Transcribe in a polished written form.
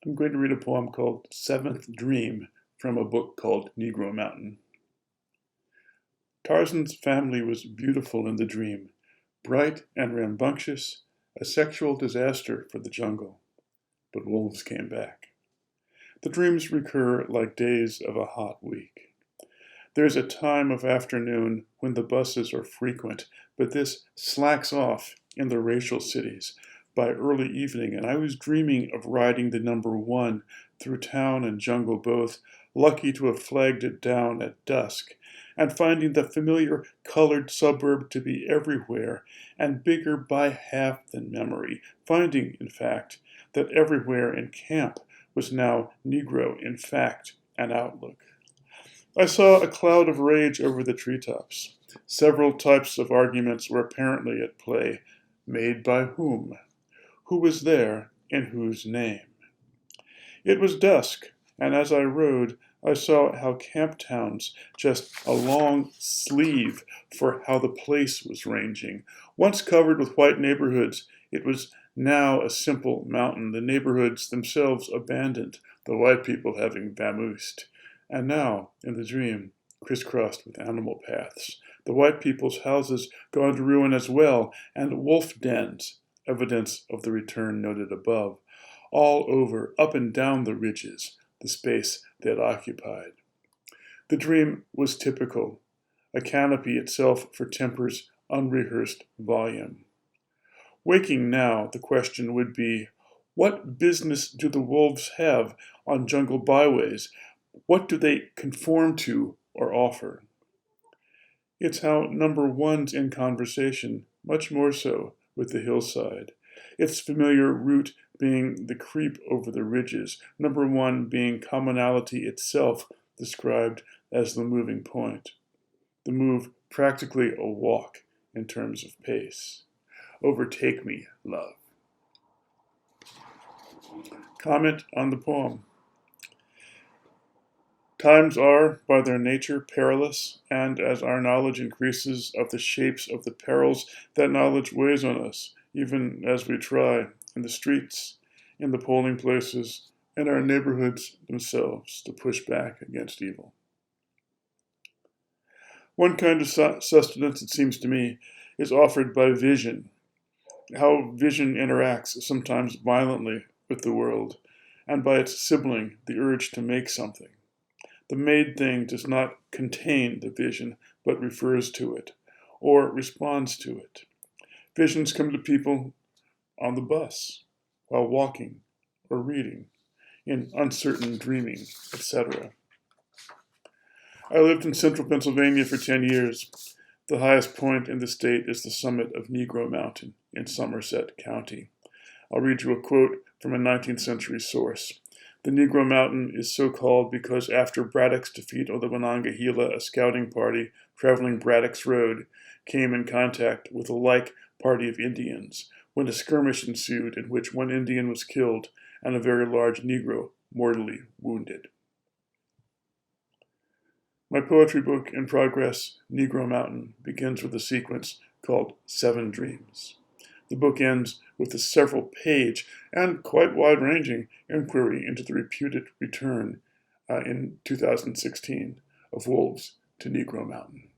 I'm going to read a poem called Seventh Dream from a book called Negro Mountain. Tarzan's family was beautiful in the dream, bright and rambunctious, a sexual disaster for the jungle. But wolves came back. The dreams recur like days of a hot week. There's a time of afternoon when the buses are frequent, but this slacks off in the racial cities by early evening, and I was dreaming of riding the number 1 through town and jungle both, lucky to have flagged it down at dusk, and finding the familiar colored suburb to be everywhere and bigger by half than memory, finding, in fact, that everywhere in camp was now Negro in fact and outlook. I saw a cloud of rage over the treetops. Several types of arguments were apparently at play. Made by whom? Who was there in whose name? It was dusk, and as I rode, I saw how camp towns, just a long sleeve for how the place was ranging. Once covered with white neighborhoods, it was now a simple mountain, the neighborhoods themselves abandoned, the white people having vamoosed. And now, in the dream, crisscrossed with animal paths, the white people's houses gone to ruin as well, and wolf dens, evidence of the return noted above, all over, up and down the ridges, the space they had occupied. The dream was typical, a canopy itself for temper's unrehearsed volume. Waking now, the question would be, what business do the wolves have on jungle byways? What do they conform to or offer? It's how number 1's in conversation, much more so with the hillside. Its familiar route being the creep over the ridges, number 1 being commonality itself described as the moving point. The move practically a walk in terms of pace. Overtake me, love. Comment on the poem. Times are, by their nature, perilous, and as our knowledge increases of the shapes of the perils, that knowledge weighs on us, even as we try, in the streets, in the polling places, in our neighborhoods themselves, to push back against evil. One kind of sustenance, it seems to me, is offered by vision, how vision interacts sometimes violently with the world, and by its sibling, the urge to make something. The made thing does not contain the vision, but refers to it, or responds to it. Visions come to people on the bus, while walking, or reading, in uncertain dreaming, etc. I lived in central Pennsylvania for 10 years. The highest point in the state is the summit of Negro Mountain in Somerset County. I'll read you a quote from a 19th century source. The Negro Mountain is so called because after Braddock's defeat on the Monongahela, a scouting party traveling Braddock's Road came in contact with a like party of Indians, when a skirmish ensued in which one Indian was killed and a very large Negro mortally wounded. My poetry book in progress, Negro Mountain, begins with a sequence called 7 Dreams. The book ends with a several-page and quite wide-ranging inquiry into the reputed return in 2016 of wolves to Negro Mountain.